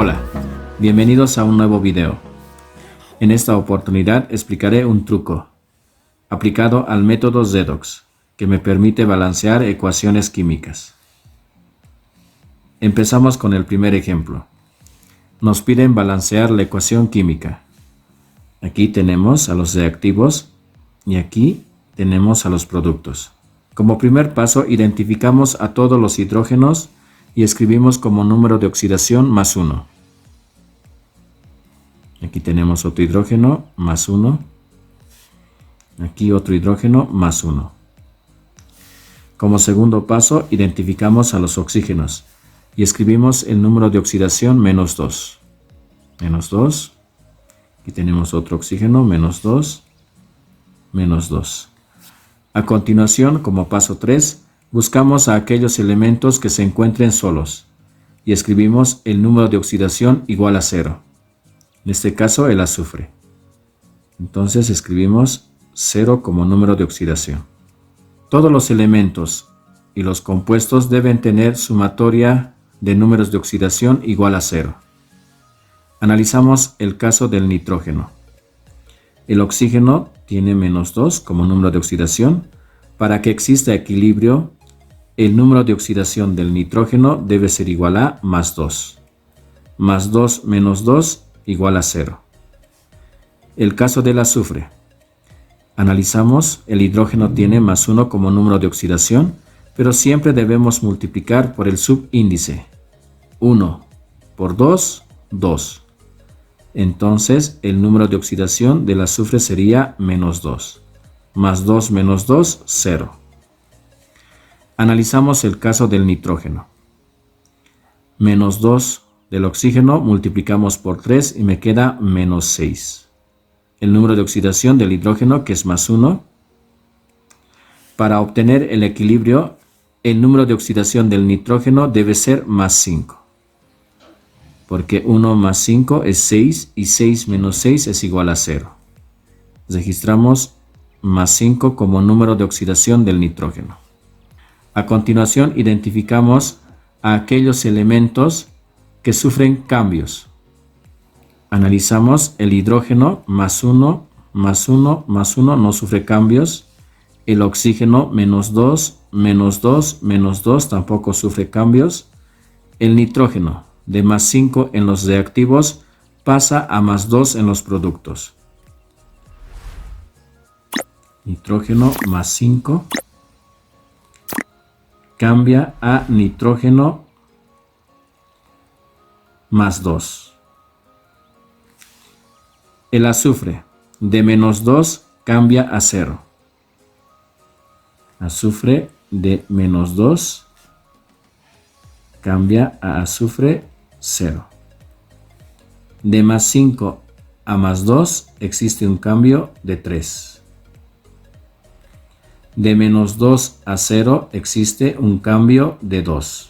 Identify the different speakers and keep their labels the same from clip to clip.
Speaker 1: Hola, bienvenidos a un nuevo video. En esta oportunidad explicaré un truco aplicado al método Redox que me permite balancear ecuaciones químicas. Empezamos con el primer ejemplo. Nos piden balancear la ecuación química. Aquí tenemos a los reactivos y aquí tenemos a los productos. Como primer paso, identificamos a todos los hidrógenos y escribimos como número de oxidación más 1. Aquí tenemos otro hidrógeno más 1. Aquí otro hidrógeno más 1. Como segundo paso, identificamos a los oxígenos y escribimos el número de oxidación menos 2. Menos 2. Aquí tenemos otro oxígeno, menos 2. Menos 2. A continuación, como paso 3, buscamos a aquellos elementos que se encuentren solos y escribimos el número de oxidación igual a 0. En este caso, el azufre. Entonces escribimos 0 como número de oxidación. Todos los elementos y los compuestos deben tener sumatoria de números de oxidación igual a 0. Analizamos el caso del nitrógeno. El oxígeno tiene menos 2 como número de oxidación. Para que exista equilibrio, el número de oxidación del nitrógeno debe ser igual a más 2. Más 2 menos 2 igual a 0. El caso del azufre. Analizamos, el hidrógeno tiene más 1 como número de oxidación, pero siempre debemos multiplicar por el subíndice. 1 por 2, 2. Entonces, el número de oxidación del azufre sería menos 2. Más 2 menos 2, 0. Analizamos el caso del nitrógeno. Menos 2 del oxígeno multiplicamos por 3 y me queda menos 6. El número de oxidación del hidrógeno, que es más 1. Para obtener el equilibrio, el número de oxidación del nitrógeno debe ser más 5. Porque 1 más 5 es 6 y 6 menos 6 es igual a 0. Registramos más 5 como número de oxidación del nitrógeno. A continuación, identificamos a aquellos elementos que sufren cambios. Analizamos el hidrógeno más 1, más 1, más 1 no sufre cambios. El oxígeno menos 2, menos 2, menos 2 tampoco sufre cambios. El nitrógeno de más 5 en los reactivos pasa a más 2 en los productos. Nitrógeno más 5 cambia a nitrógeno más 2. El azufre de menos 2 cambia a 0. Azufre de menos 2 cambia a azufre 0. De más 5 a más 2 existe un cambio de 3. De menos 2 a 0 existe un cambio de 2.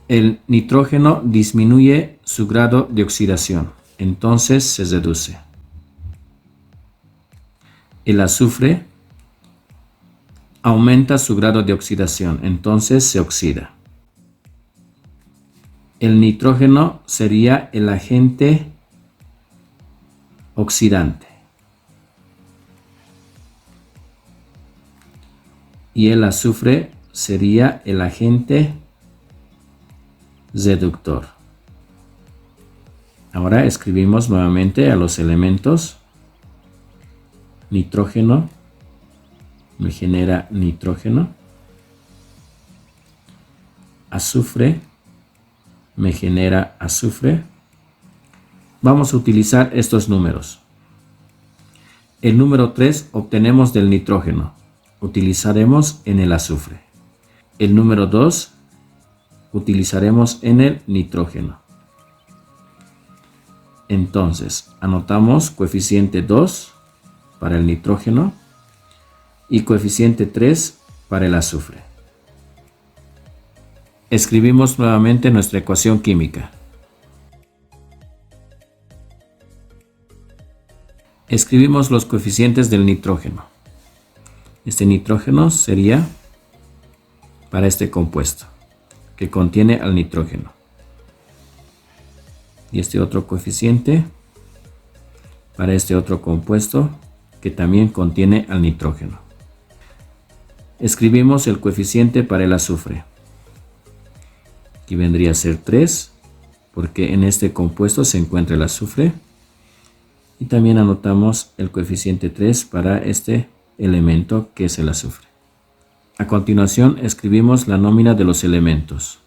Speaker 1: El nitrógeno disminuye su grado de oxidación, entonces se reduce. El azufre aumenta su grado de oxidación, entonces se oxida. El nitrógeno sería el agente oxidante. Y el azufre sería el agente reductor. Ahora escribimos nuevamente a los elementos. Nitrógeno me genera nitrógeno. Azufre me genera azufre. Vamos a utilizar estos números. El número 3 obtenemos del nitrógeno. Utilizaremos en el azufre. El número 2 utilizaremos en el nitrógeno. Entonces, anotamos coeficiente 2 para el nitrógeno y coeficiente 3 para el azufre. Escribimos nuevamente nuestra ecuación química. Escribimos los coeficientes del nitrógeno. Este nitrógeno sería para este compuesto que contiene al nitrógeno. y este otro coeficiente para este otro compuesto que también contiene al nitrógeno. Escribimos el coeficiente para el azufre. Aquí vendría a ser 3, porque en este compuesto se encuentra el azufre. Y también anotamos el coeficiente 3 para este elemento que es el azufre. A continuación escribimos la nómina de los elementos.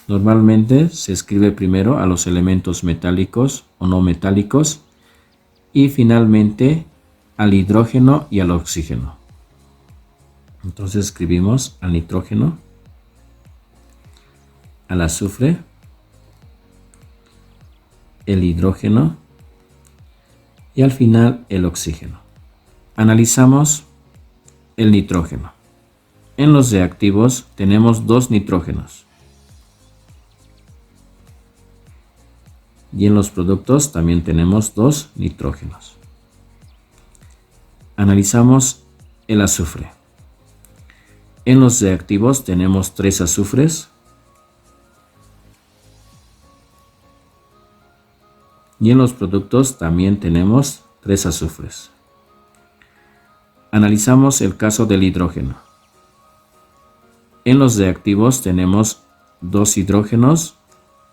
Speaker 1: Normalmente se escribe primero a los elementos metálicos o no metálicos y finalmente al hidrógeno y al oxígeno. Entonces escribimos al nitrógeno, al azufre, el hidrógeno y al final el oxígeno. Analizamos el nitrógeno. En los reactivos tenemos 2 nitrógenos. Y en los productos también tenemos 2 nitrógenos. Analizamos el azufre. En los reactivos tenemos 3 azufres. Y en los productos también tenemos 3 azufres. Analizamos el caso del hidrógeno. En los reactivos tenemos 2 hidrógenos.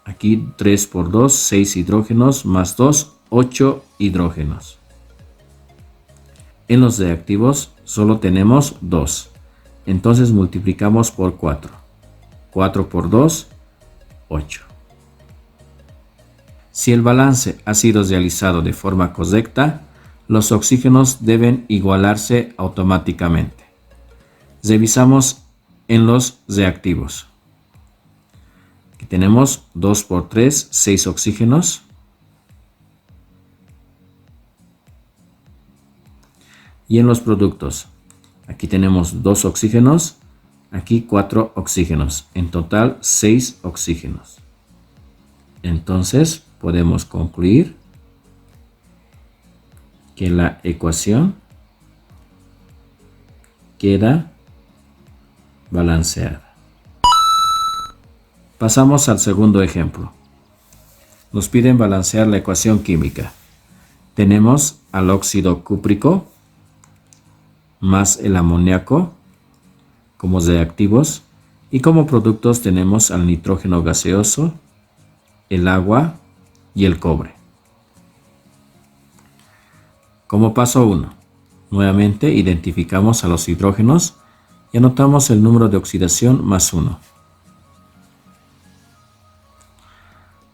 Speaker 1: Aquí 3 por 2, 6 hidrógenos más 2, 8 hidrógenos. En los reactivos solo tenemos 2. Entonces multiplicamos por 4. 4 por 2, 8. Si el balance ha sido realizado de forma correcta, los oxígenos deben igualarse automáticamente. Revisamos en los reactivos. Aquí tenemos 2 por 3, 6 oxígenos. Y en los productos, aquí tenemos 2 oxígenos, aquí 4 oxígenos. En total, 6 oxígenos. Entonces, podemos concluir que la ecuación queda balanceada. Pasamos al segundo ejemplo. Nos piden balancear la ecuación química. Tenemos al óxido cúprico más el amoníaco como reactivos y como productos tenemos al nitrógeno gaseoso, el agua y el cobre. Como paso 1, nuevamente identificamos a los hidrógenos y anotamos el número de oxidación más 1.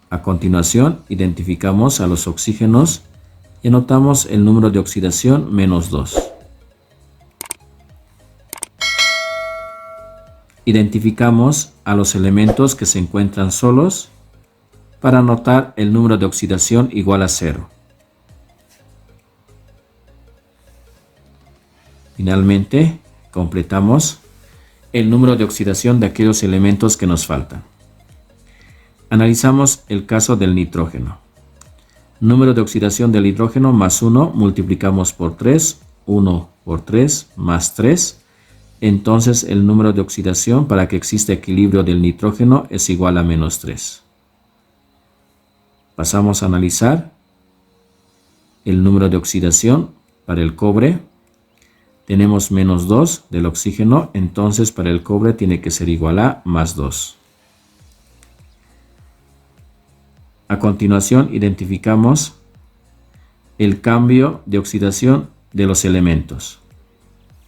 Speaker 1: A continuación, identificamos a los oxígenos y anotamos el número de oxidación menos 2. Identificamos a los elementos que se encuentran solos para anotar el número de oxidación igual a 0. Finalmente, completamos el número de oxidación de aquellos elementos que nos faltan. Analizamos el caso del nitrógeno. Número de oxidación del hidrógeno más 1 multiplicamos por 3, 1 por 3 más 3. Entonces el número de oxidación para que exista equilibrio del nitrógeno es igual a menos 3. Pasamos a analizar el número de oxidación para el cobre. Tenemos menos 2 del oxígeno, entonces para el cobre tiene que ser igual a más 2. A continuación identificamos el cambio de oxidación de los elementos.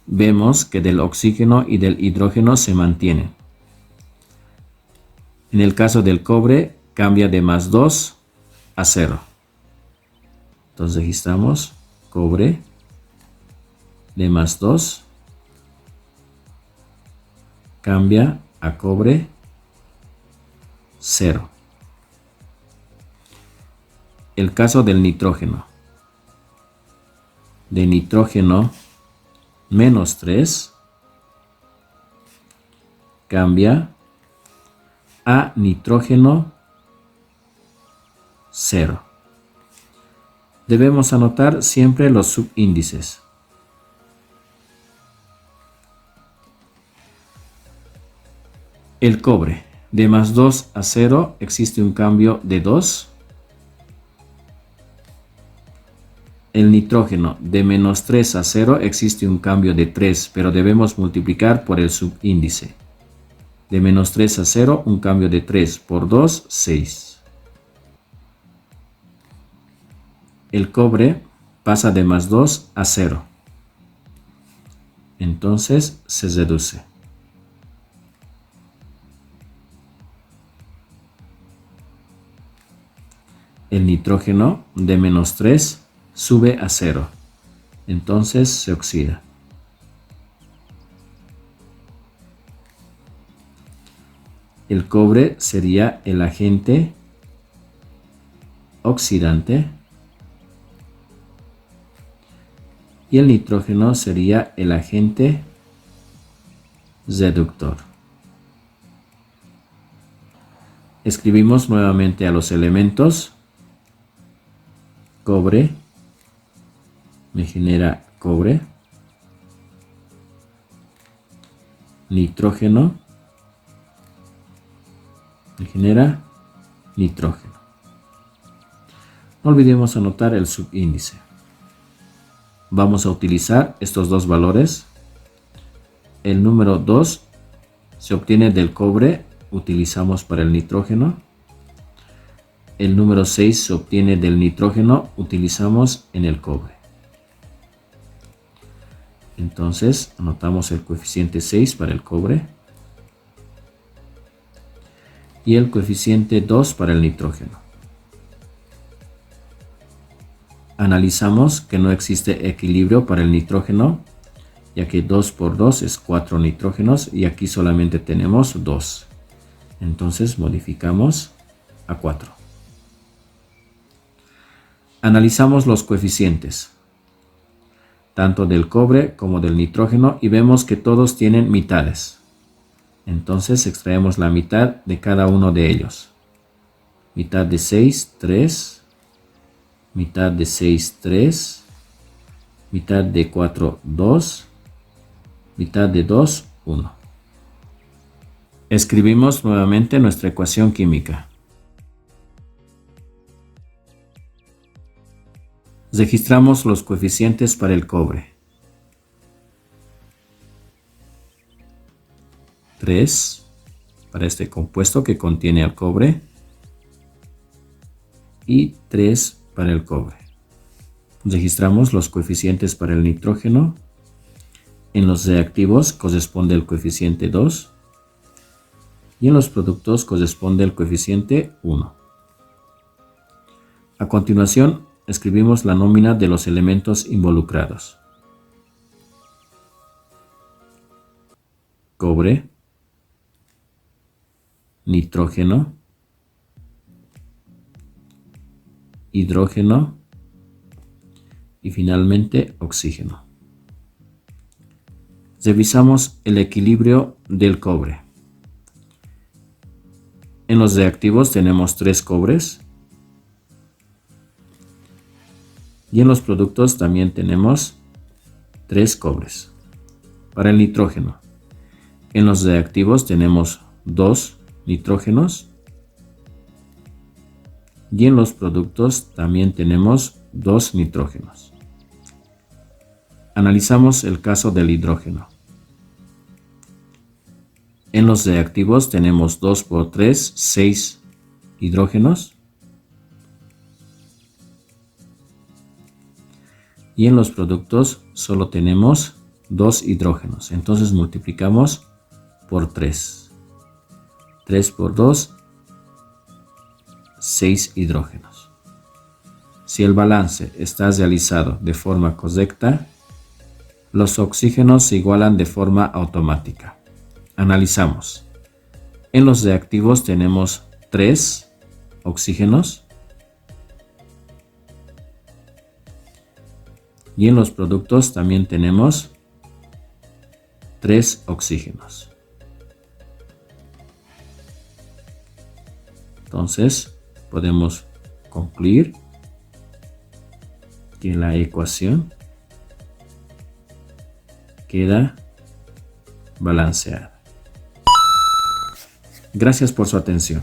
Speaker 1: Vemos que del oxígeno y del hidrógeno se mantienen. En el caso del cobre cambia de más 2 a 0. Entonces registramos cobre de más 2 cambia a cobre 0. El caso del nitrógeno. De nitrógeno menos 3 cambia a nitrógeno 0. Debemos anotar siempre los subíndices. El cobre, de más 2 a 0 existe un cambio de 2. el nitrógeno de menos 3 a 0 existe un cambio de 3, pero debemos multiplicar por el subíndice. De menos 3 a 0, un cambio de 3 por 2, 6. El cobre pasa de más 2 a 0. Entonces se reduce. El nitrógeno de menos 3 sube a 0. Entonces se oxida. El cobre sería el agente oxidante y el nitrógeno sería el agente reductor. Escribimos nuevamente a los elementos. Cobre me genera cobre. Nitrógeno me genera nitrógeno. No olvidemos anotar el subíndice. Vamos a utilizar estos dos valores. El número 2 se obtiene del cobre, utilizamos para el nitrógeno. El número 6 se obtiene del nitrógeno, utilizamos en el cobre. Entonces anotamos el coeficiente 6 para el cobre y el coeficiente 2 para el nitrógeno. Analizamos que no existe equilibrio para el nitrógeno, ya que 2 por 2 es 4 nitrógenos y aquí solamente tenemos 2. Entonces modificamos a 4. Analizamos los coeficientes, tanto del cobre como del nitrógeno, y vemos que todos tienen mitades. Entonces extraemos la mitad de cada uno de ellos. Mitad de 6, 3. Mitad de 6, 3. Mitad de 4, 2. Mitad de 2, 1. Escribimos nuevamente nuestra ecuación química. Registramos los coeficientes para el cobre. 3 para este compuesto que contiene al cobre y 3 para el cobre. Registramos los coeficientes para el nitrógeno. En los reactivos corresponde el coeficiente 2 y en los productos corresponde el coeficiente 1. A continuación, escribimos la nómina de los elementos involucrados. Cobre, nitrógeno, hidrógeno y finalmente oxígeno. Revisamos el equilibrio del cobre. En los reactivos tenemos 3 cobres y en los productos también tenemos 3 cobres. Para el nitrógeno, en los reactivos tenemos 2 nitrógenos y en los productos también tenemos 2 nitrógenos. Analizamos el caso del hidrógeno. En los reactivos tenemos 2 por 3, 6 hidrógenos. Y en los productos solo tenemos 2 hidrógenos. Entonces multiplicamos por 3. 3 por 2, 6 hidrógenos. Si el balance está realizado de forma correcta, los oxígenos se igualan de forma automática. Analizamos. En los reactivos tenemos 3 oxígenos y en los productos también tenemos 3 oxígenos. Entonces podemos concluir que la ecuación queda balanceada. Gracias por su atención.